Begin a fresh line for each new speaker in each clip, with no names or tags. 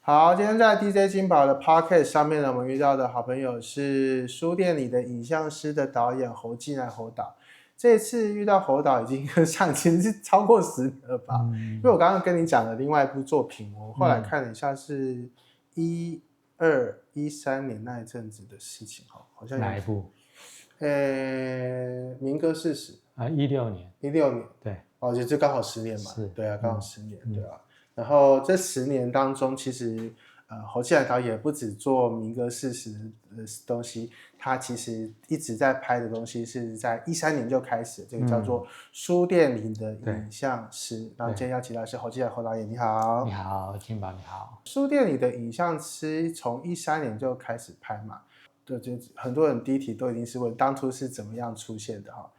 好，今天在 DJ 金宝的 Podcast 上面呢，我们遇到的好朋友是书店里的影像师的导演侯进来侯导。这次遇到侯导已经上其实是超过10年了吧？因为我刚刚跟你讲的另外一部作品，我后来看了一下是12、13年那一阵子的事情，好像
哪一部？
民歌40
啊，16年。
16年，
对，
就刚好10年嘛，
是，
对啊，刚好10年，对啊。然后这10年当中，其实侯进来导演不只做民歌40的东西，他其实一直在拍的东西是在13年就开始，这个叫做书店里的影像师。然后今天邀请到的是侯进来侯导演，你好。
你好，金宝你好。
书店里的影像师从13年就开始拍嘛，对，就很多人第一题都一定是问当初是怎么样出现的哈。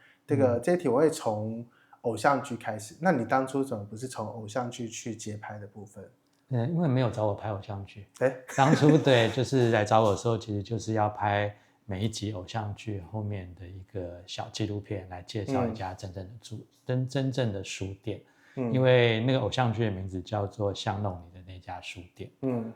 这一题我会从偶像剧开始，那你当初怎么不是从偶像剧去接拍的部分？
因为没有找我拍偶像剧。当初对，就是来找我的时候，其实就是要拍每一集偶像剧后面的一个小纪录片，来介绍一家真正的书店。因为那个偶像剧的名字叫做《巷弄里的那家书店》。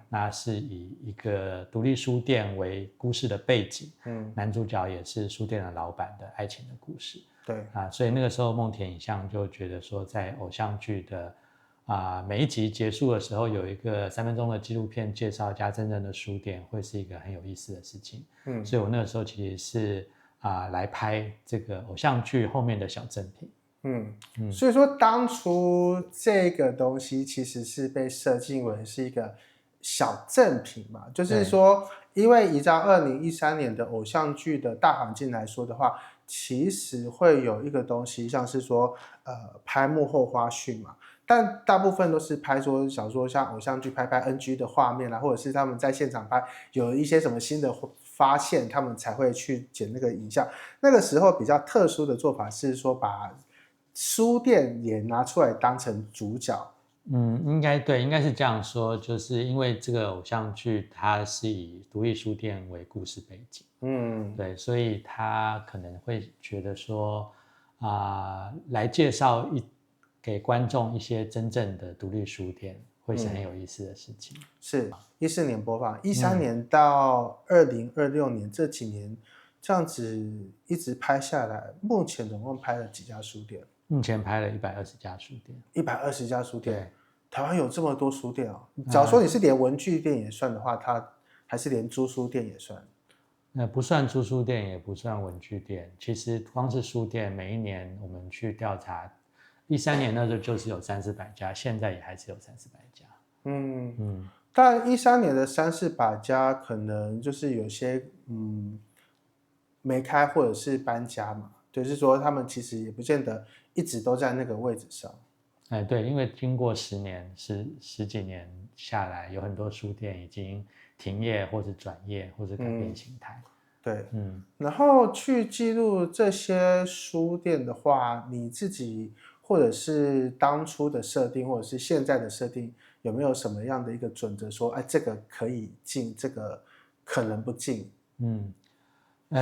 那是以一个独立书店为故事的背景。男主角也是书店的老板的爱情的故事。
对
所以那个时候梦田影像就觉得说，在偶像剧的每一集结束的时候，有一个3分钟的纪录片介绍一家真正的书店，会是一个很有意思的事情。所以我那个时候其实是来拍这个偶像剧后面的小赠品。
所以说当初这个东西其实是被设计为是一个小赠品嘛，就是说，因为依照2013年的偶像剧的大环境来说的话，其实会有一个东西，像是说拍幕后花絮嘛，但大部分都是拍说，想说像偶像剧拍 NG 的画面啦，或者是他们在现场拍有一些什么新的发现，他们才会去剪那个影像。那个时候比较特殊的做法是说，把书店也拿出来当成主角。
应该是这样说，就是因为这个偶像剧它是以独立书店为故事背景。对，所以他可能会觉得说来介绍给观众一些真正的独立书店会是很有意思的事情。
是14年播放，13年到2026年这几年这样子一直拍下来，目前总共拍了几家书店？
目前拍了120家书店。
120家书店。
对，
台湾有这么多书店哦。假如说你是连文具店也算的话，它还是连租书店也算？
不算租书店，也不算文具店。其实光是书店，每一年我们去调查，13年那时候就是有300-400家，现在也还是有300-400家。
但13年的300-400家，可能就是有些没开或者是搬家嘛，就是说他们其实也不见得一直都在那个位置上。
对，因为经过10年、十几年下来，有很多书店已经停业或者转业或者改变形态。
对，然后去记录这些书店的话，你自己或者是当初的设定，或者是现在的设定，有没有什么样的一个准则说，这个可以进，这个可能不进？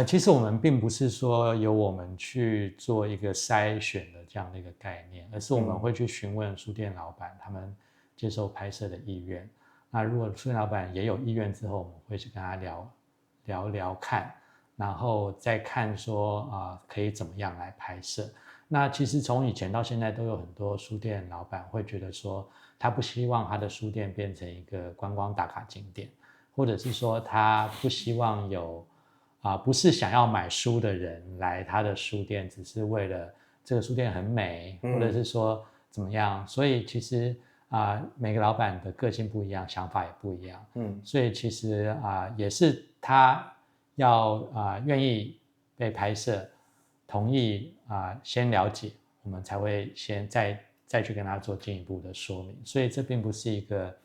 其实我们并不是说由我们去做一个筛选的这样的一个概念，而是我们会去询问书店老板他们接受拍摄的意愿。那如果书店老板也有意愿之后，我们会去跟他聊看，然后再看说可以怎么样来拍摄。那其实从以前到现在都有很多书店老板会觉得说，他不希望他的书店变成一个观光打卡景点，或者是说他不希望有不是想要买书的人来他的书店，只是为了这个书店很美，或者是说怎么样。所以其实每个老板的个性不一样，想法也不一样。所以其实也是他要愿意被拍摄，同意先了解，我们才会先再去跟他做进一步的说明。所以这并不是一个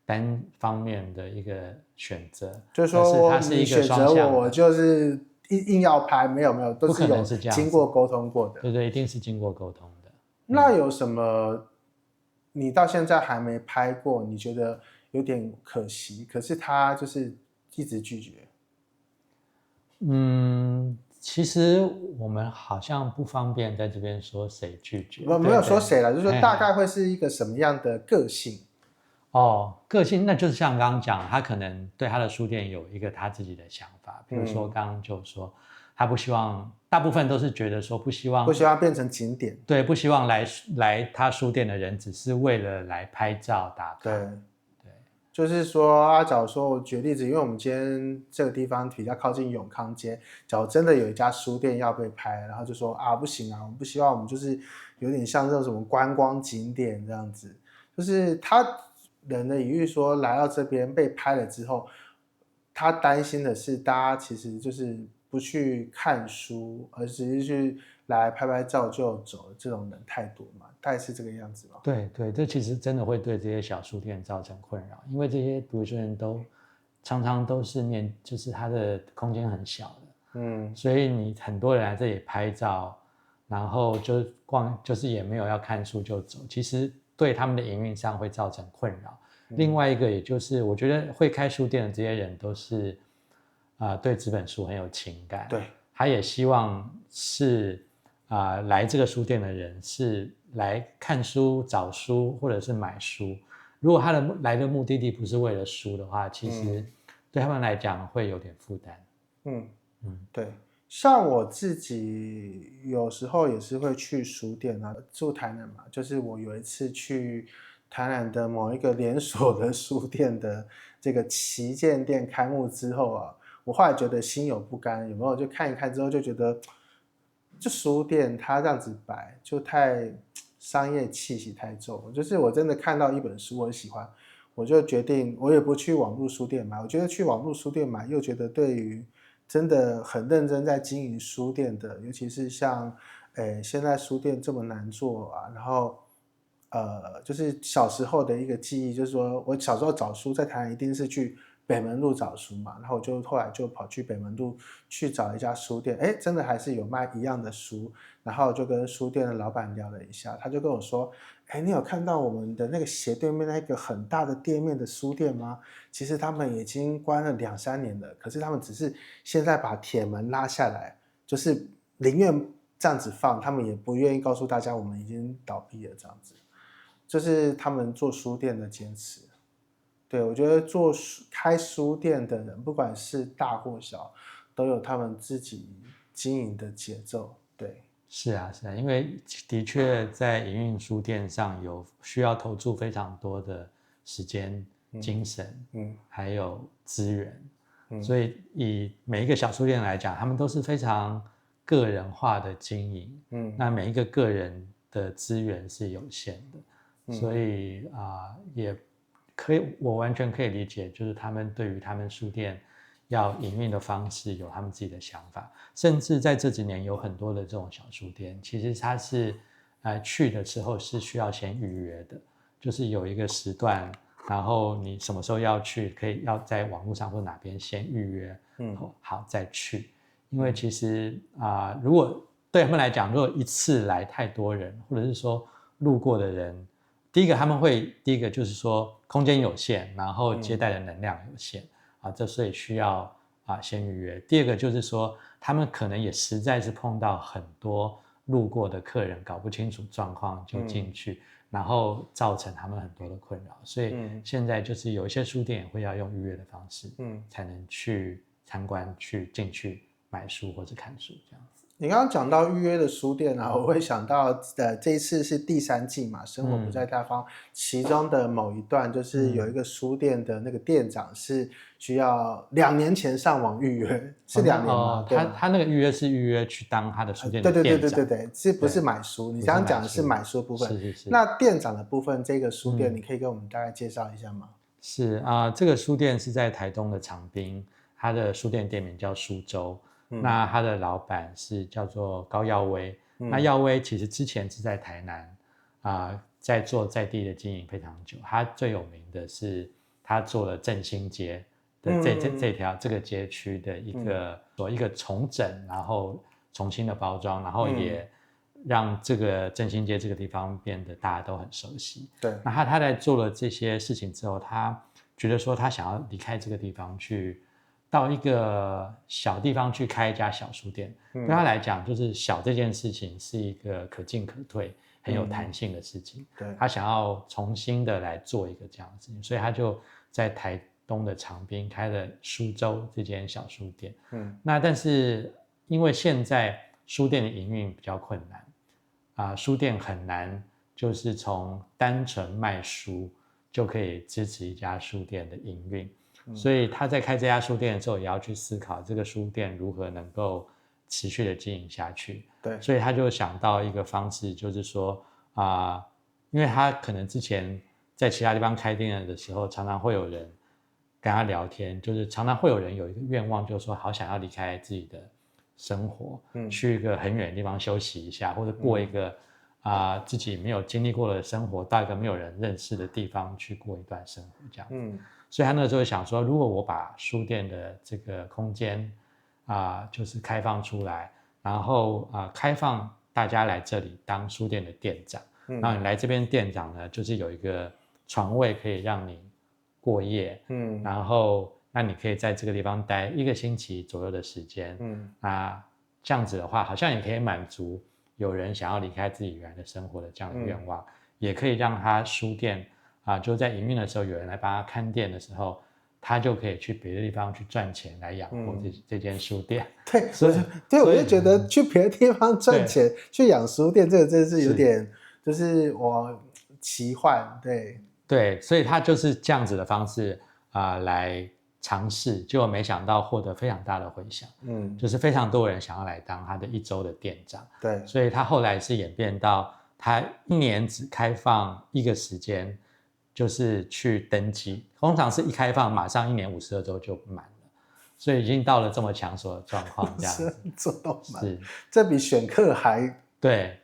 单方面的一个选择，
就是说
它是一个
选择我就是硬要拍，没有，都是有经过沟通过的。
对，一定是经过沟通的。
那有什么你到现在还没拍过，你觉得有点可惜，可是他就是一直拒绝？
其实我们好像不方便在这边说谁拒绝。
没有说谁啦，就是说大概会是一个什么样的个性？
个性那就是像刚刚讲，他可能对他的书店有一个他自己的想法，比如说刚刚就说他不希望，大部分都是觉得说不希望
变成景点，
对，不希望来他书店的人只是为了来拍照打卡。
对，就是说假如说我举例子，因为我们今天这个地方比较靠近永康街，假如真的有一家书店要被拍，然后就说不行啊，我们不希望我们就是有点像这种什么观光景点这样子，就是他人的隐喻说来到这边被拍了之后，他担心的是大家其实就是不去看书，而只是去来拍拍照就走，这种人太多嘛，大概是这个样子吧。
对对，这其实真的会对这些小书店造成困扰，因为这些读书人常常都是就是它的空间很小的，所以你很多人来这里拍照，然后就就是也没有要看书就走，其实对他们的营运上会造成困扰。另外一个，也就是我觉得会开书店的这些人都是对纸本书很有情感，
对，
他也希望是来这个书店的人是来看书、找书或者是买书。如果他的来的目的地不是为了书的话，其实对他们来讲会有点负担。
对。像我自己有时候也是会去书店啊，住台南嘛，就是我有一次去台南的某一个连锁的书店的这个旗舰店开幕之后啊，我后来觉得心有不甘，有没有？就看一看之后就觉得，这书店它这样子摆就太商业气息太重，就是我真的看到一本书我很喜欢，我就决定我也不去网络书店买，我觉得去网络书店买又觉得对于真的很认真在经营书店的，尤其是像现在书店这么难做啊，然后就是小时候的一个记忆，就是说我小时候找书在台南一定是去北门路找书嘛，然后我后来就跑去北门路去找一家书店，真的还是有卖一样的书，然后就跟书店的老板聊了一下，他就跟我说，你有看到我们的那个斜对面那个很大的店面的书店吗？其实他们已经关了2-3年了，可是他们只是现在把铁门拉下来，就是宁愿这样子放，他们也不愿意告诉大家我们已经倒闭了这样子。就是他们做书店的坚持。对，我觉得开书店的人，不管是大或小，都有他们自己经营的节奏。对，
是啊，因为的确在营运书店上需要投注非常多的时间、精神，还有资源，所以以每一个小书店来讲，他们都是非常个人化的经营，那每一个个人的资源是有限的，所以也可以，我完全可以理解，就是他们对于他们书店要营运的方式有他们自己的想法，甚至在这几年有很多的这种小书店，其实它是去的时候是需要先预约的，就是有一个时段，然后你什么时候要去，要在网络上或哪边先预约，好再去，因为其实如果对他们来讲，如果一次来太多人，或者是说路过的人，第一个就是说空间有限，然后接待的能量有限，这所以需要先预约。第二个就是说，他们可能也实在是碰到很多路过的客人搞不清楚状况就进去，然后造成他们很多的困扰。所以现在就是有一些书店也会要用预约的方式，才能去参观、进去买书或者看书这样子。
你刚刚讲到预约的书店啊，我会想到这一次是第3季嘛，生活不在大方，其中的某一段就是有一个书店的那个店长是需要2年前上网预约，是2年吗？
他那个预约是预约去当他的书店的店长，
对，是不是买书？你刚刚讲的是买书部分，
是。
那店长的部分，这个书店你可以跟我们大概介绍一下吗？
是这个书店是在台东的长滨，他的书店店名叫书周。那他的老板是叫做高耀威，那耀威其实之前是在台南在做在地的经营非常久，他最有名的是他做了振兴街的这个街区的一个重整，然后重新的包装，然后也让这个振兴街这个地方变得大家都很熟悉。
对，
那他在做了这些事情之后，他觉得说他想要离开这个地方到一个小地方去开一家小书店，对他来讲，就是小这件事情是一个可进可退，很有弹性的事情，
对，
他想要重新的来做一个这样的事情，所以他就在台东的长滨开了书粥这间小书店。那但是因为现在书店的营运比较困难书店很难就是从单纯卖书就可以支持一家书店的营运，所以他在开这家书店的时候也要去思考这个书店如何能够持续的经营下去。
对，
所以他就想到一个方式，就是说因为他可能之前在其他地方开店的时候，常常会有人跟他聊天，就是常常会有人有一个愿望，就是说好想要离开自己的生活，去一个很远的地方休息一下，或者过一个自己没有经历过的生活，到一个没有人认识的地方去过一段生活这样子。所以他那个时候想说，如果我把书店的这个空间就是开放出来，然后开放大家来这里当书店的店长，然后你来这边店长呢，就是有一个床位可以让你过夜，然后那你可以在这个地方待1个星期左右的时间，这样子的话好像也可以满足有人想要离开自己原来的生活的这样的愿望，也可以让他书店就在营运的时候有人来帮他看店的时候，他就可以去别的地方去赚钱来养活这间书店。
对，我就觉得去别的地方赚钱去养书店，这个真的是有点就是我奇幻。
对，所以他就是这样子的方式来尝试，结果没想到获得非常大的回响，就是非常多人想要来当他的1周的店长。
对，
所以他后来是演变到他1年只开放1个时间，就是去登记，通常是一开放马上1年52周就满了，所以已经到了这么抢手的状况，这样子
做到满，这比选课还
对，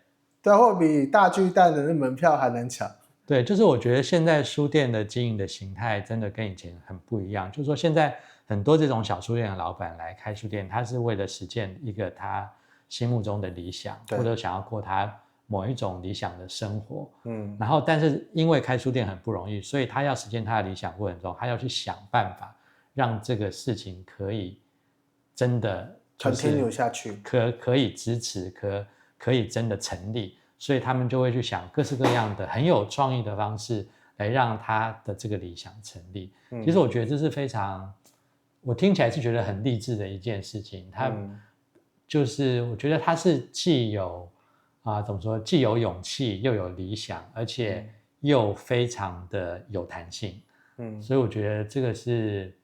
或比大巨蛋的门票还能抢。
对，就是我觉得现在书店的经营的形态真的跟以前很不一样，就是说现在很多这种小书店的老板来开书店，他是为了实践一个他心目中的理想，或者想要过他某一种理想的生活，然后但是因为开书店很不容易，所以他要实现他的理想过程中，他要去想办法让这个事情可以真的
continue下去，
可以支持，可以真的成立，所以他们就会去想各式各样的很有创意的方式来让他的这个理想成立。其实我觉得这是非常，我听起来是觉得很励志的一件事情。他就是我觉得他是既有怎么说，既有勇气又有理想，而且又非常的有弹性。所以我觉得这个是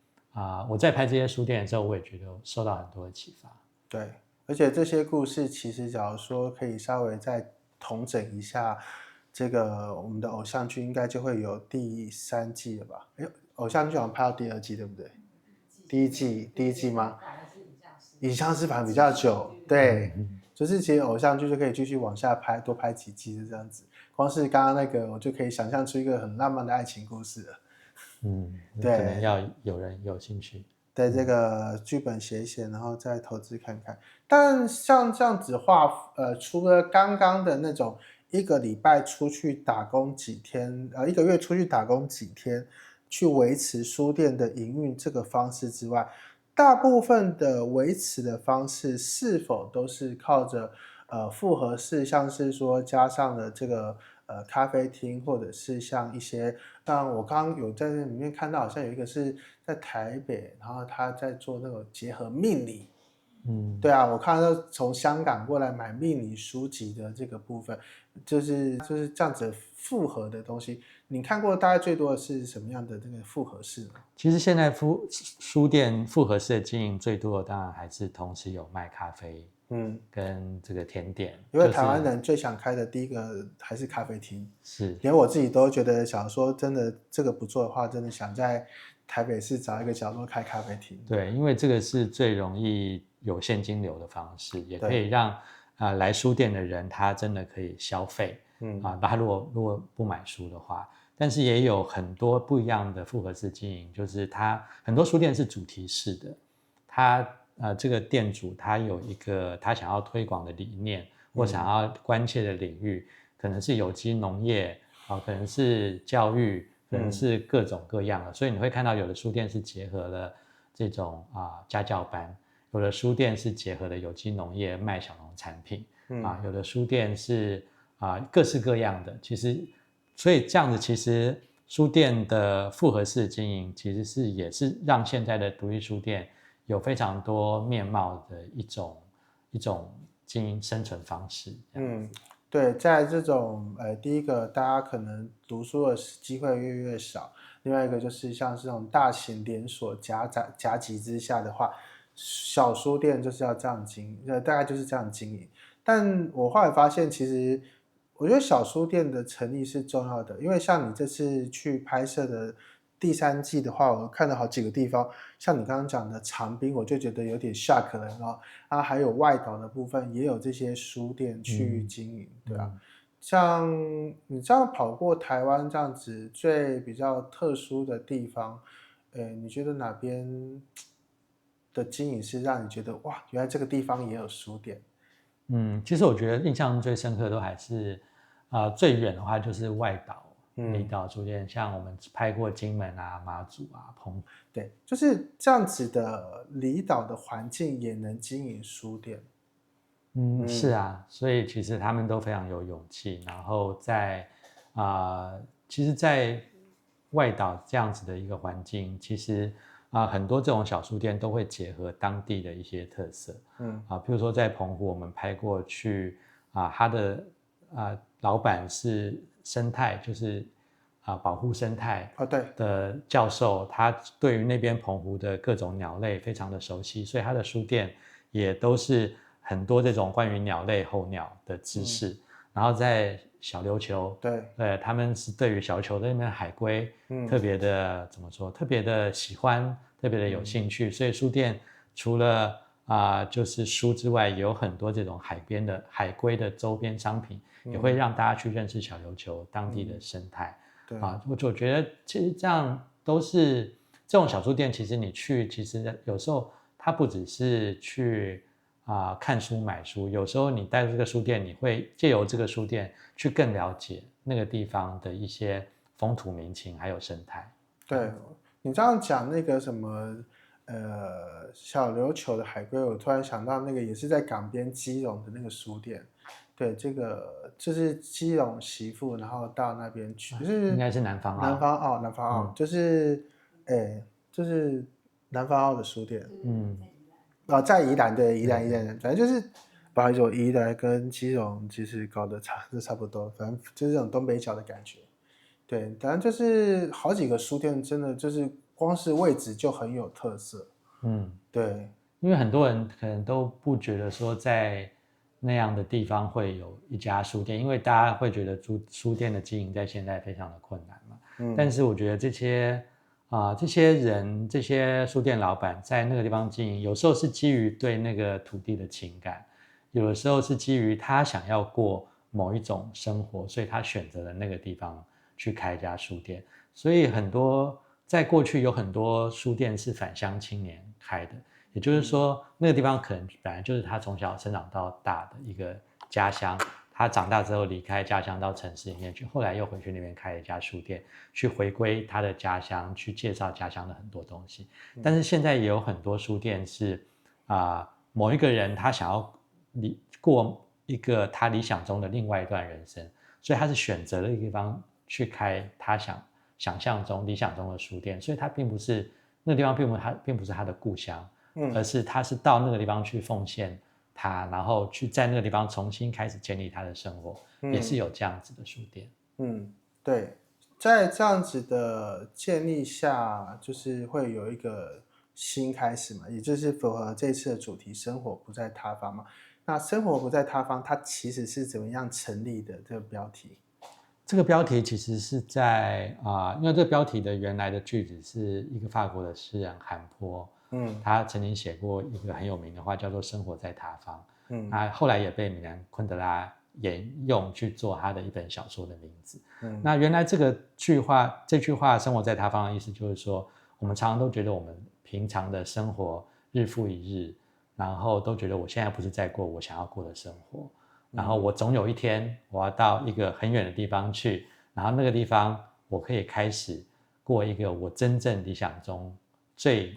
我在拍这些书店的时候，我也觉得受到很多的启发。
对，而且这些故事其实假如说可以稍微再统整一下，这个我们的偶像剧应该就会有第3季了吧？偶像剧好像拍到第2季对不对？第一季吗？影像师版比较久，对，就是其实偶像剧就可以继续往下拍，多拍几季就这样子。光是刚刚那个，我就可以想象出一个很浪漫的爱情故事了。
对，可能要有人有兴趣。
对，这个剧本写一写，然后再投资看看。但像这样子画，除了刚刚的那种1个礼拜出去打工几天，1个月出去打工几天，去维持书店的营运这个方式之外，大部分的维持的方式是否都是靠着复合式，像是说加上了这个咖啡厅，或者是像一些，像我刚刚有在那里面看到，好像有一个是在台北，然后他在做那种结合命理。对啊，我看到从香港过来买命理书籍的这个部分，就是这样子复合的东西。你看过大概最多的是什么样的这个复合式呢？
其实现在书店复合式的经营最多的当然还是同时有卖咖啡，跟这个甜点。
因为台湾人最想开的第一个还是咖啡厅，
是
连我自己都觉得，想说真的这个不做的话，真的想在台北市找一个角落开咖啡厅。
对，因为这个是最容易有现金流的方式，也可以让来书店的人他真的可以消费，他如果不买书的话。但是也有很多不一样的复合式经营，就是他很多书店是主题式的，他这个店主他有一个他想要推广的理念，或想要关切的领域，可能是有机农业，可能是教育，可能是各种各样的，所以你会看到有的书店是结合了这种家教班，有的书店是结合了有机农业卖小农产品，有的书店是各式各样的，其实所以这样子其实书店的复合式经营其实也是让现在的独立书店有非常多面貌的一种经营生存方式。
对，在这种第一个大家可能读书的机会越来越少，另外一个就是像这种大型连锁夹击之下的话，小书店就是要这样经营，大概就是这样经营。但我后来发现，其实我觉得小书店的成立是重要的，因为像你这次去拍摄的第3季的话，我看到好几个地方，像你刚刚讲的长滨，我就觉得有点 shock 了还有外岛的部分也有这些书店去经营，对啊。像你这样跑过台湾这样子最比较特殊的地方，你觉得哪边的经营是让你觉得哇，原来这个地方也有书店？
其实我觉得印象最深刻都还是最远的话就是外岛离岛书店，像我们拍过金门马祖澎湖。
对，就是这样子的离岛的环境也能经营书店。
是啊，所以其实他们都非常有勇气，然后其实在外岛这样子的一个环境，其实很多这种小书店都会结合当地的一些特色。譬如说在澎湖我们拍过去他的老板是生态，就是保护生态的教授，他对于那边澎湖的各种鸟类非常的熟悉，所以他的书店也都是很多这种关于鸟类候鸟的知识。然后在小琉球，对，他们是对于小琉球那边的海龟特别的怎么说，特别的喜欢，特别的有兴趣，所以书店除了就是书之外，也有很多这种海龟的周边商品，也会让大家去认识小琉球当地的生态。我觉得其实这样都是这种小书店，其实你去，其实有时候它不只是去看书买书，有时候你带入这个书店，你会借由这个书店去更了解那个地方的一些风土民情还有生态。
对，你这样讲那个什么小琉球的海龟，我突然想到那个也是在港边基隆的那个书店。对，这个就是基隆媳妇，然后到那边去，就是
应该是南方澳，
就是南方澳的书店。在宜兰，对，宜兰，反正就是不好意思，我宜兰跟基隆其实搞得差不多，反正就是这种东北角的感觉。对，反正就是好几个书店，真的就是光是位置就很有特色。对，
因为很多人可能都不觉得说在那样的地方会有一家书店，因为大家会觉得书店的经营在现在非常的困难嘛。但是我觉得这些人，这些书店老板在那个地方经营，有时候是基于对那个土地的情感，有的时候是基于他想要过某一种生活，所以他选择了那个地方去开一家书店。所以在过去有很多书店是返乡青年开的，也就是说那个地方可能本来就是他从小生长到大的一个家乡，他长大之后离开家乡到城市里面去，后来又回去那边开了一家书店，去回归他的家乡，去介绍家乡的很多东西。但是现在也有很多书店是某一个人他想要过一个他理想中的另外一段人生，所以他是选择了一个地方去开他想象中理想中的书店，所以他并不是那个地方并不是他的故乡，而是他是到那个地方去奉献他，然后去在那个地方重新开始建立他的生活，也是有这样子的书店。
对，在这样子的建立下，就是会有一个新开始嘛，也就是符合这次的主题，生活不在他方嘛。那生活不在他方，它其实是怎么样成立的？这个标题？
这个标题其实是在因为这个标题的原来的句子是一个法国的诗人韩坡，他曾经写过一个很有名的话，叫做生活在他方。他后来也被米兰昆德拉沿用去做他的一本小说的名字。那原来这句话生活在他方的意思就是说，我们常常都觉得我们平常的生活日复一日，然后都觉得我现在不是在过我想要过的生活，然后我总有一天我要到一个很远的地方去，然后那个地方我可以开始过一个我真正理想中最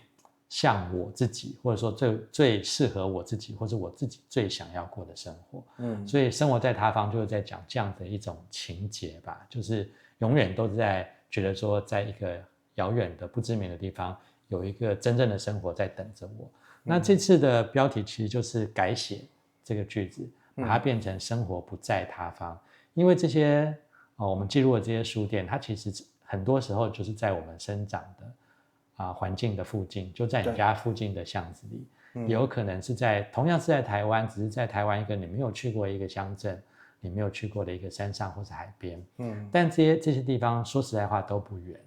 像我自己，或者说最适合我自己，或者我自己最想要过的生活。所以生活在他方就是在讲这样的一种情节吧，就是永远都是在觉得说，在一个遥远的不知名的地方，有一个真正的生活在等着我。那这次的标题其实就是改写这个句子，把它变成生活不在他方。因为这些我们记录的这些书店，它其实很多时候就是在我们生长的环境的附近，就在你家附近的巷子里，也有可能是同样是在台湾，只是在台湾一个你没有去过一个乡镇，你没有去过的一个山上或是海边，但这些地方说实在话都不远，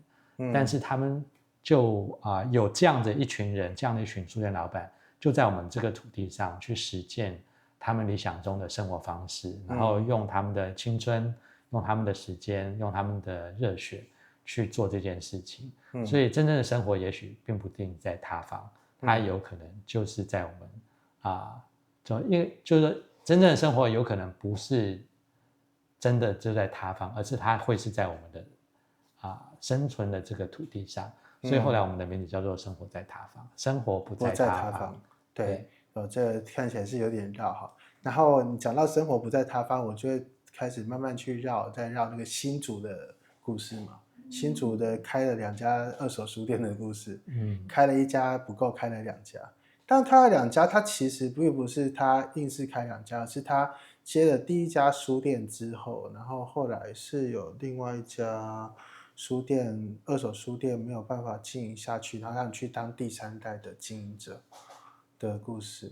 但是他们就有这样的一群人，这样的一群书店老板，就在我们这个土地上去实践他们理想中的生活方式，然后用他们的青春，用他们的时间，用他们的热血去做这件事情。所以真正的生活也许并不一定在他方，它有可能就是在我们因为就是真正的生活有可能不是真的就在他方，而是它会是在我们的生存的这个土地上。所以后来我们的名字叫做生活在他方，生活不在他方。
对，这个看起来是有点绕哈。然后你讲到生活不在他方，我就会开始慢慢去再绕那个新竹的故事嘛。新竹的开了2家二手书店的故事，开了1家不够，开了2家。但开了2家，他其实并不是他硬是开2家，是他接了第1家书店之后，然后后来是有另外1家书店，二手书店没有办法经营下去，然后他们去当第3代的经营者的故事。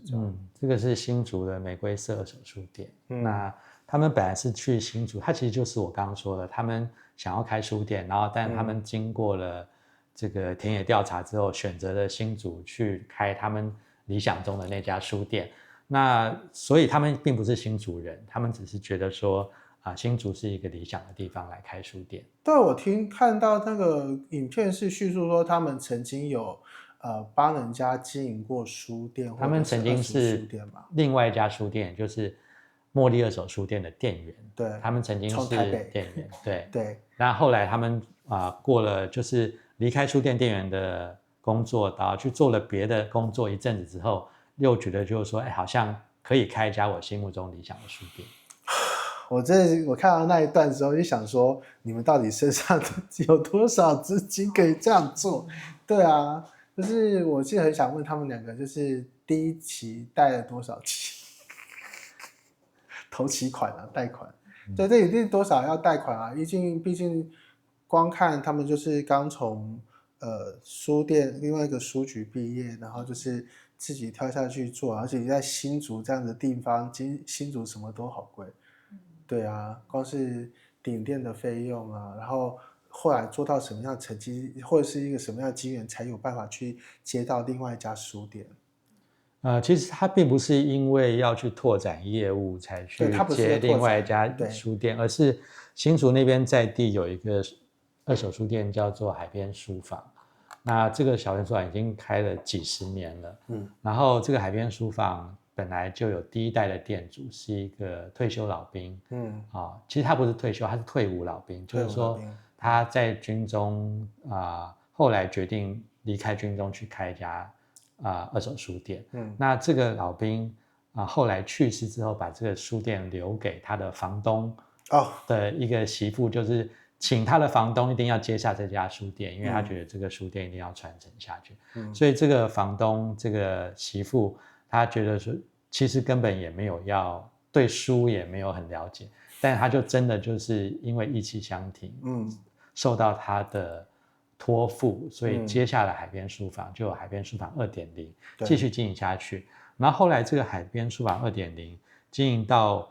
这个是新竹的玫瑰色二手书店。那他们本来是去新竹，它其实就是我刚刚说的，他们想要开书店，然后但他们经过了这个田野调查之后，选择了新竹去开他们理想中的那家书店。那所以他们并不是新竹人，他们只是觉得说新竹是一个理想的地方来开书店。
对，我看到那个影片是叙述说，他们曾经有帮人家经营过书店，
他们曾经是另外一家书店，就是茉莉二手书店的店员。
对，
他们曾经是店员。对
对。
然后后来他们过了就是离开书店店员的工作，然后去做了别的工作一阵子之后，又觉得就是说，好像可以开一家我心目中理想的书店。
我看到那一段之后就想说，你们到底身上有多少资金可以这样做？对啊，就是我其实很想问他们2个，就是第1期贷了多少期？头期款贷款。对，这一定多少要贷款啊？毕竟光看他们就是刚从书店另外一个书局毕业，然后就是自己跳下去做，而且在新竹这样的地方，新竹什么都好贵。对啊，光是顶店的费用啊，然后后来做到什么样的成绩，或者是一个什么样的机缘，才有办法去接到另外一家书店。
其实他并不是因为要去拓展业务才去接另外一家书店，而是新竹那边在地有一个二手书店叫做海边书坊。那这个小店书坊已经开了几十年了，然后这个海边书坊本来就有第1代的店主是一个退休老兵，其实他不是退休，他是退伍老兵，就是说他在军中后来决定离开军中去开一家二手书店。那这个老兵后来去世之后，把这个书店留给他的房东的一个媳妇，就是请他的房东一定要接下这家书店，因为他觉得这个书店一定要传承下去。所以这个房东这个媳妇，他觉得说其实根本也没有要对书也没有很了解，但他就真的就是因为意气相挺，受到他的托付，所以接下来海边书坊就有海边书坊 2.0 继续经营下去。然后后来这个海边书坊 2.0 经营到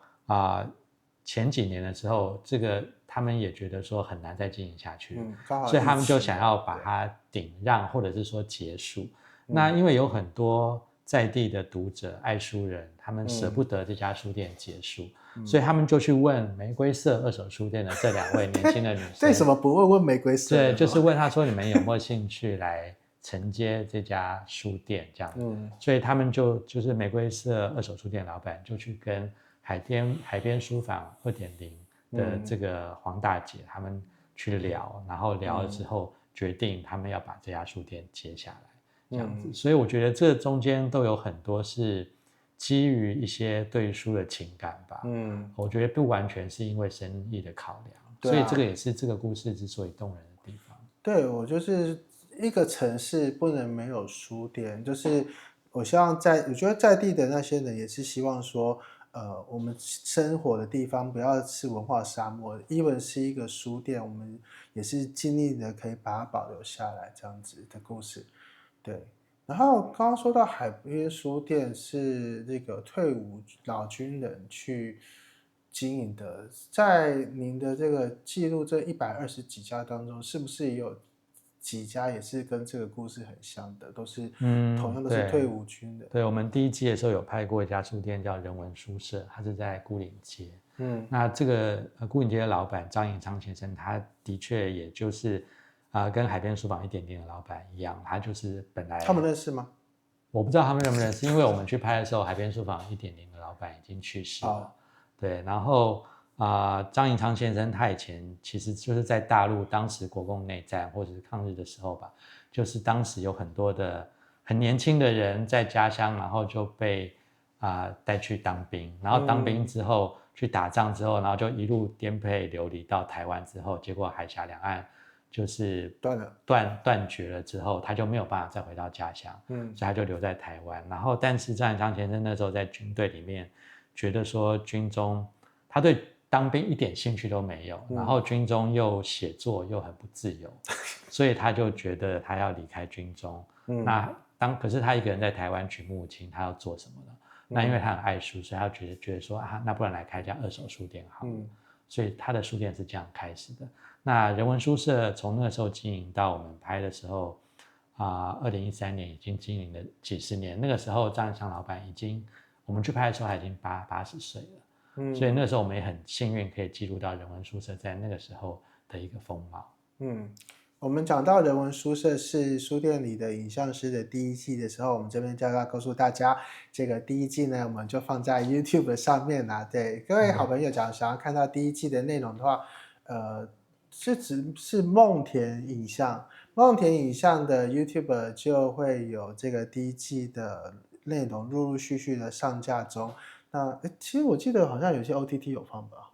前几年的时候，这个他们也觉得说很难再经营下去，所以他们就想要把它顶让或者是说结束。那因为有很多在地的读者爱书人，他们舍不得这家书店结束，所以他们就去问玫瑰色二手书店的这2位年轻的女生，
为什么不问玫瑰色？
对，就是问他说你们有没有兴趣来承接这家书店这样。所以他们就是玫瑰色二手书店老板就去跟海边书坊 2.0 的这个黄大姐他们去聊，然后聊了之后决定他们要把这家书店接下来。这样子。所以我觉得这中间都有很多是基于一些对书的情感吧。我觉得不完全是因为生意的考量，所以这个也是这个故事之所以动人的地方。
对，我就是一个城市不能没有书店，就是我希望我觉得在地的那些人也是希望说，我们生活的地方不要是文化沙漠，even是一个书店，我们也是尽力的可以把它保留下来，这样子的故事。对，然后刚刚说到海边书店是这个退伍老军人去经营的，在您的这个记录这120几家当中，是不是也有几家也是跟这个故事很像的，都是同样都是退伍军人？
对，我们第1季的时候有拍过一家书店叫人文书社，它是在牯岭街。那这个牯岭街的老板张颖昌先生，他的确也就是跟海边书房1.0的老板一样，他就是本来
他们认识吗？
我不知道他们认不认识，因为我们去拍的时候，海边书房1.0的老板已经去世了。对，然后张颖昌先生他以前其实就是在大陆，当时国共内战或者是抗日的时候吧，就是当时有很多的很年轻的人在家乡，然后就被带去当兵，然后当兵之后去打仗之后，然后就一路颠沛流离到台湾之后，结果海峡两岸就是断绝了之后，他就没有办法再回到家乡，所以他就留在台湾。然后，但是张颖昌先生那时候在军队里面，觉得说军中他对当兵一点兴趣都没有，然后军中又写作又很不自由，所以他就觉得他要离开军中。可是他一个人在台湾举目无亲，他要做什么呢？那因为他很爱书，所以他觉得说那不然来开一家二手书店好了。所以他的书店是这样开始的。那人文书社从那个时候经营到我们拍的时候，2013年已经经营了几十年。那个时候张颖昌老板我们去拍的时候他已经80岁了。所以那个时候我们也很幸运可以记录到人文书社在那个时候的一个风貌。
我们讲到人文书社是书店里的影像师的第1季的时候，我们这边就要告诉大家，这个第1季呢，我们就放在 YouTube 上面啦。对，各位好朋友想要看到第1季的内容的话，是梦田影像，梦田影像的 YouTube 就会有这个第1季的内容陆陆续续的上架中。那其实我记得好像有些 OTT 有放吧。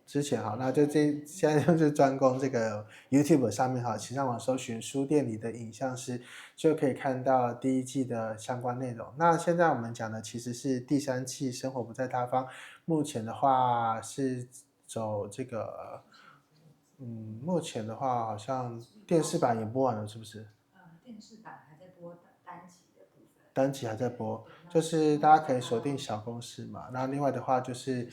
之前好，那就现在就是专攻这个 YouTube 上面请上网搜寻书店里的影像师，就可以看到第1季的相关内容。那现在我们讲的其实是第3季生活不在他方，目前的话是走这个，目前的话好像电视版也播完了，是不是？
电视版还在播单集的部分，
单集还在播，就是大家可以锁定小公视嘛。那另外的话就是，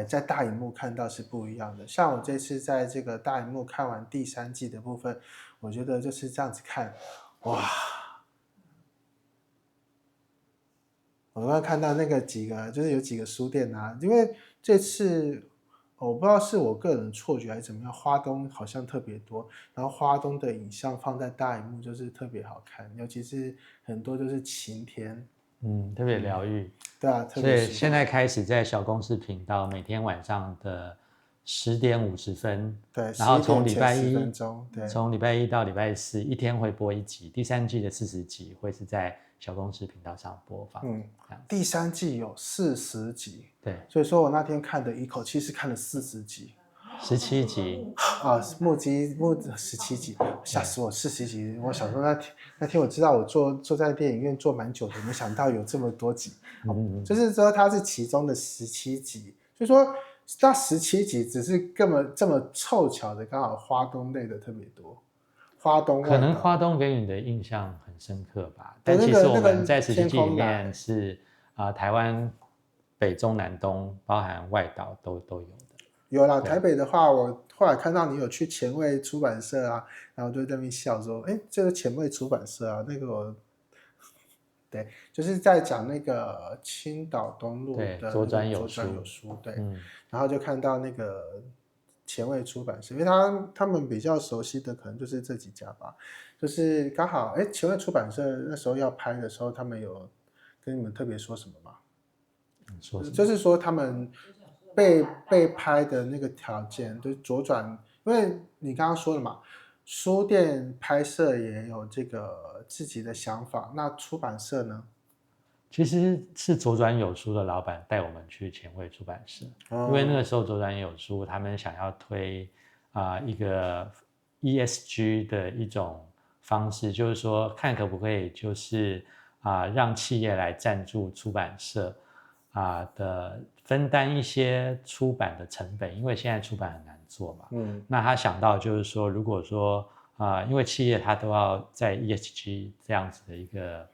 在大荧幕看到是不一样的。像我这次在这个大荧幕看完第3季的部分，我觉得就是这样子看，哇！我刚刚看到那个就是有几个书店因为这次我不知道是我个人错觉还是怎么样，花东好像特别多，然后花东的影像放在大荧幕就是特别好看，尤其是很多就是晴天。
特别疗愈。
对啊，
所以现在开始在小公视频道每天晚上的10点50分，
对，
然后从礼拜一到礼拜4一天会播1集，第3季的40集会是在小公视频道上播放。
第3季有40集，
对，
所以说我那天看的一口气是看了40集
，17集
木17集，吓死我！40集，我想说那天我知道我坐在电影院坐蛮久的，没想到有这么多集，就是说它是其中的17集，所以说那17集只是根本这么凑巧的，刚好花东类的特别多。花东
可能花东给你的印象很深刻吧，但其实我们在17季里面是台湾北中南东包含外岛都有的。
有啦，台北的话，我后来看到你有去前卫出版社然后就在那边笑说，这个前卫出版社那个对，就是在讲那个青岛东路的
左转有
书，对，然后就看到那个前卫出版社，因为他们比较熟悉的可能就是这几家吧，就是刚好前卫出版社那时候要拍的时候，他们有跟你们特别说什么吗？
说什么？
就是说他们被拍的那个条件，就是左转，因为你刚刚说了嘛，书店拍摄也有这个自己的想法，那出版社呢？
其实是左转有书的老板带我们去前卫出版社，因为那个时候左转有书他们想要推一个 ESG 的一种方式，就是说看可不可以就是让企业来赞助出版社的分担一些出版的成本，因为现在出版很难做嘛。那他想到就是说，如果说因为企业它都要在 ESG 这样子的一个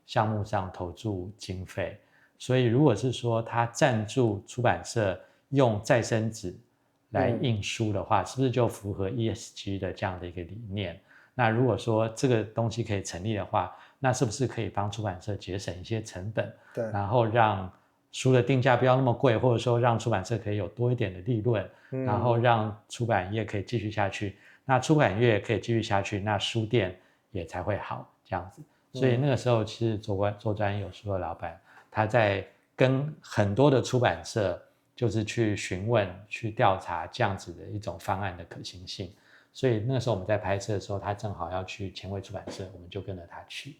项目上投注经费，所以如果是说他赞助出版社用再生纸来印书的话，是不是就符合 ESG 的这样的一个理念？那如果说这个东西可以成立的话，那是不是可以帮出版社节省一些成本？
对，
然后让书的定价不要那么贵，或者说让出版社可以有多一点的利润，然后让出版业可以继续下去。那出版业可以继续下去，那书店也才会好这样子。所以那个时候，其实左转有书的老板，他在跟很多的出版社，就是去询问、去调查这样子的一种方案的可行性。所以那个时候我们在拍摄的时候，他正好要去前卫出版社，我们就跟着他去。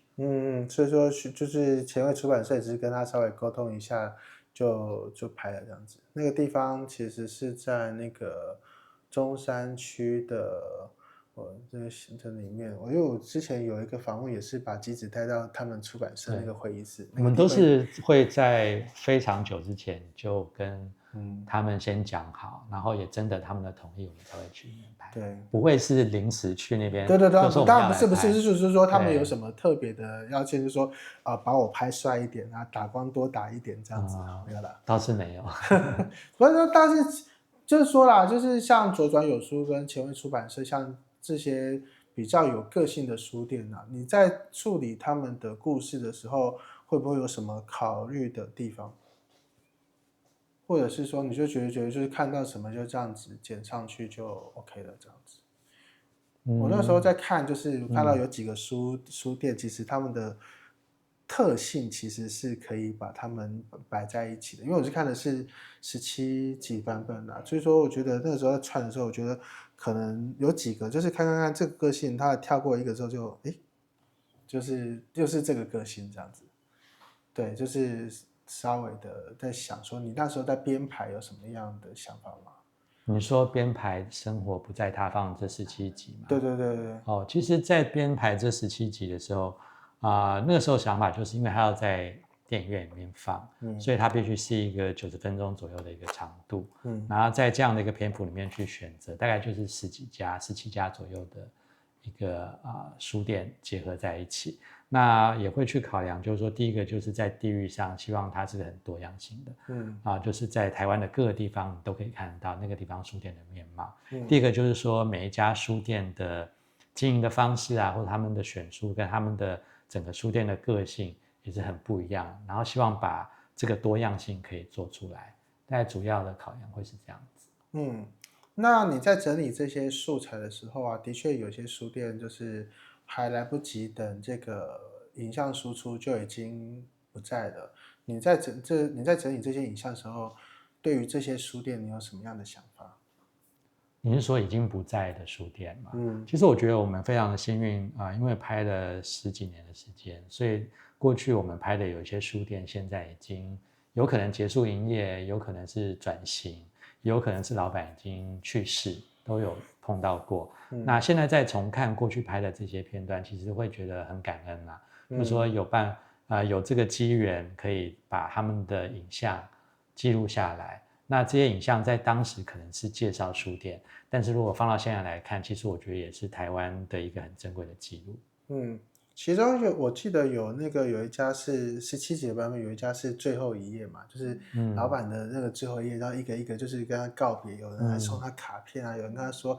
所以说就是前卫出版社只是跟他稍微沟通一下，就拍了这样子。那个地方其实是在那个中山区的。这个行程里面，因为我之前有一个访问，也是把机子带到他们出版社那个会议室。
我们都是会在非常久之前就跟他们先讲好，然后也征得他们的同意，我们才会去那边拍。
对，
不会是临时去那边。
对，当然不是，就是说他们有什么特别的要求，就是说把我拍帅一点啊，打光多打一点这样子，没有啦，
倒是没有。
不是说，但是就是说啦，就是像左转有书跟前卫出版社，像这些比较有个性的书店啊，你在处理他们的故事的时候，会不会有什么考虑的地方？或者是说，你就觉得就是看到什么就这样子剪上去就 OK 了这样子？我那时候在看，就是看到有几个书店，其实他们的特性其实是可以把它们摆在一起的。因为我是看的是17集版本啦，所以说我觉得那个时候在串的时候，我觉得可能有几个就是看这个个性，他跳过一个之后就就是这个个性这样子。对，就是稍微的在想说，你那时候在编排有什么样的想法吗？
你说编排生活不在他方这17集嘛？
对。
其实，在编排这17集的时候，那个时候想法就是因为他要在电影院里面放，所以他必须是一个90分钟左右的一个长度，然后在这样的一个篇幅里面去选择，大概就是17家左右的一个书店结合在一起。那也会去考量，就是说，第一个就是在地域上，希望它是很多样性的，就是在台湾的各个地方你都可以看得到那个地方书店的面貌。第二个就是说，每一家书店的经营的方式啊，或者他们的选书跟他们的整个书店的个性也是很不一样，然后希望把这个多样性可以做出来。大概主要的考量会是这样子。
那你在整理这些素材的时候啊，的确有些书店就是还来不及等这个影像输出就已经不在了。你在整理这些影像的时候，对于这些书店你有什么样的想法？
你是说已经不在的书店吗？其实我觉得我们非常的幸运因为拍了10几年的时间，所以过去我们拍的有一些书店现在已经有可能结束营业，有可能是转型，有可能是老板已经去世，都有碰到过。那现在再重看过去拍的这些片段，其实会觉得很感恩啦，就是说有这个机缘可以把他们的影像记录下来。那这些影像在当时可能是介绍书店，但是如果放到现在来看，其实我觉得也是台湾的一个很珍贵的记录。
其中我记得有一家是17集的版本，有一家是最后一页嘛，就是老板的那个最后一页，然后一个一个就是跟他告别，有人还送他卡片啊，有人跟他说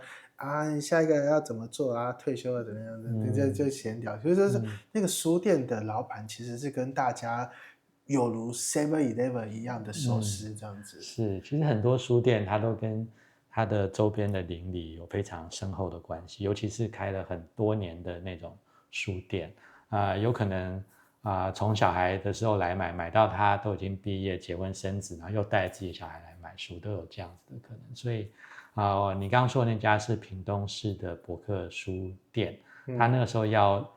你下一个要怎么做啊，退休了怎么样的，就闲聊。所以就是那个书店的老板其实是跟大家有如 7-Eleven 一样的手势这样子。
是，其实很多书店它都跟它的周边的邻里有非常深厚的关系，尤其是开了很多年的那种书店有可能从小孩的时候来买到他都已经毕业结婚生子，然后又带自己小孩来买书，都有这样子的可能。所以你刚刚说的那家是屏东市的博客书店，
嗯
他那个时候要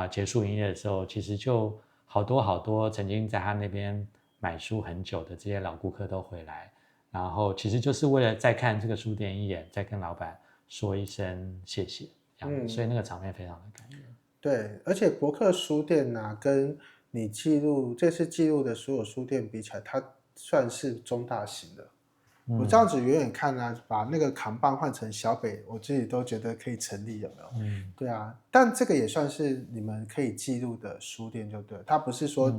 结束营业的时候，其实就好多曾经在他那边买书很久的这些老顾客都回来，然后其实就是为了再看这个书店一眼，再跟老板说一声谢谢，这样子，所以那个场面非常的感人。
对，而且博客书店啊，跟你这次记录的所有书店比起来，它算是中大型的。我这样子远远看啊，把那个扛棒换成小北，我自己都觉得可以成立，有没有？对啊，但这个也算是你们可以记录的书店，就对了。它不是说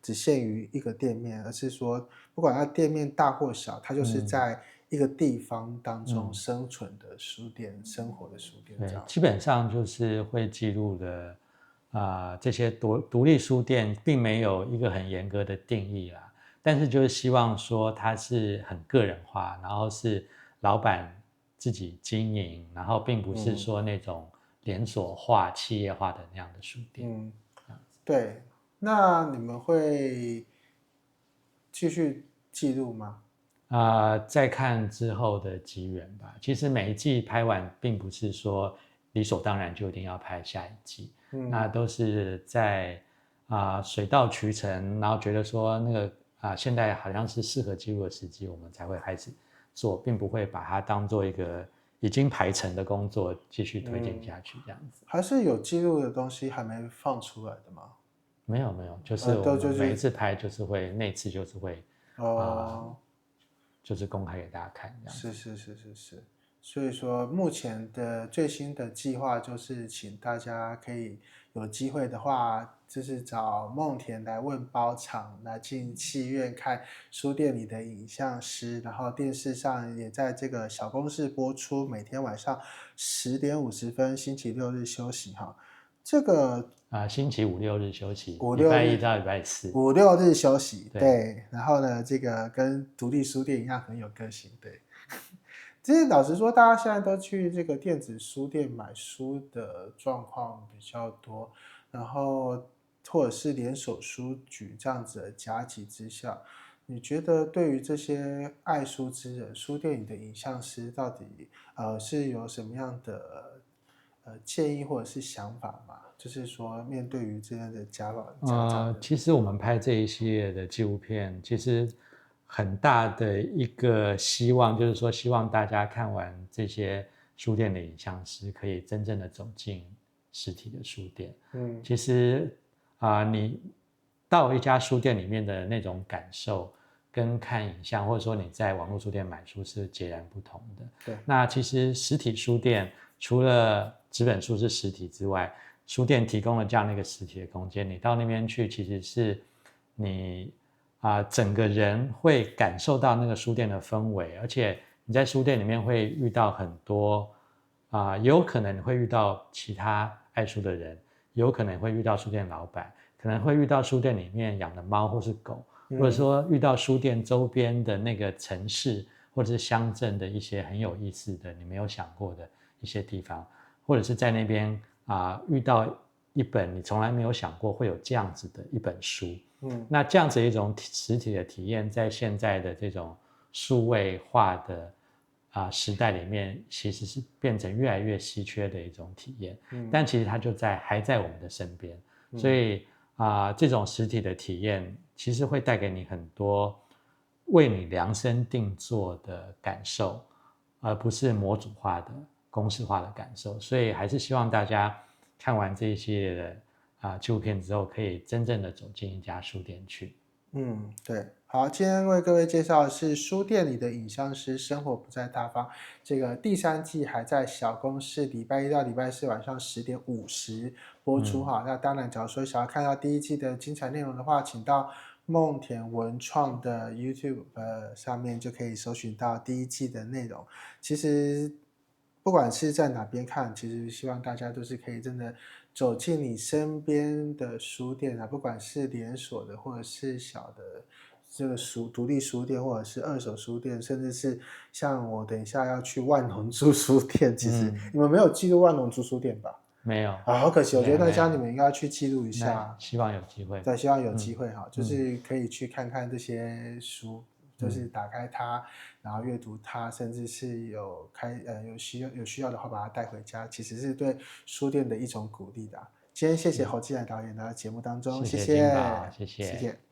只限于一个店面，而是说不管它店面大或小，它就是在一个地方当中生存的书店、生活的书店这样。
基本上就是会记录的这些独立书店，并没有一个很严格的定义啦。但是就是希望说它是很个人化，然后是老板自己经营，然后并不是说那种连锁化、企业化的那样的书店。
对。那你们会继续记录吗？
再看之后的机缘吧。其实每一季拍完，并不是说理所当然就一定要拍下一季，那都是在水到渠成，然后觉得说那个现在好像是适合记录的时机，我们才会开始做，并不会把它当做一个已经排成的工作继续推进下去这样子。
还是有记录的东西还没放出来的吗？
没有，就是我们每一次拍就是会那次就是会就是公开给大家看这样子。
是。所以说目前的最新的计划就是请大家可以有机会的话，就是找梦田来问包场，来进戏院看书店里的影像师，然后电视上也在这个小公视播出，每天晚上10:50，星期六日休息哈。这个
星期5、6日休息，
礼拜
1到礼拜4，
5、6日休息，对。然后呢，这个跟独立书店一样很有个性，对。其实老实说，大家现在都去这个电子书店买书的状况比较多，然后或者是连锁书局这样子的夹击之下，你觉得对于这些爱书之人，书店里的影像师到底是有什么样的建议或者是想法吗？就是说，面对于这样的家长
其实我们拍这一系列的纪录片，其实很大的一个希望就是说，希望大家看完这些书店的影像师，可以真正的走进实体的书店。其实你到一家书店里面的那种感受，跟看影像或者说你在网络书店买书是截然不同的。
对。
那其实实体书店除了纸本书是实体之外，书店提供了这样的一个实体的空间，你到那边去，其实是你整个人会感受到那个书店的氛围，而且你在书店里面会遇到很多也有可能你会遇到其他爱书的人，也有可能会遇到书店老板，可能会遇到书店里面养的猫或是狗，或者说遇到书店周边的那个城市或者是乡镇的一些很有意思的你没有想过的一些地方，或者是在那边遇到一本你从来没有想过会有这样子的一本书。那这样子一种实体的体验，在现在的这种数位化的时代里面，其实是变成越来越稀缺的一种体验。但其实它就还在我们的身边，所以这种实体的体验，其实会带给你很多为你量身定做的感受，而不是模组化的公式化的感受。所以还是希望大家看完这一系列的纪录片之后，可以真正的走进一家书店去。
对。好，今天为各位介绍的是书店里的影像师，生活不再大方。这个第3季还在小公视礼拜1到礼拜4晚上10:50播出哈。那当然，假如说想要看到第1季的精彩内容的话，请到梦田文创的 YouTube 上面就可以搜寻到第1季的内容。其实不管是在哪边看，其实希望大家都是可以真的走进你身边的书店不管是连锁的或者是小的这个独立书店，或者是二手书店，甚至是像我等一下要去万隆租书店。其实你们没有记录万隆租书店吧？
没有
好可惜。我觉得那家你们应该去记录一下。
希望有机会。
对，希望有机会就是可以去看看这些书，就是打开它，然后阅读它，甚至是有需要的话把它带回家，其实是对书店的一种鼓励的。今天谢谢侯继然导演来到节目当中，
谢
谢
谢金宝，谢
谢。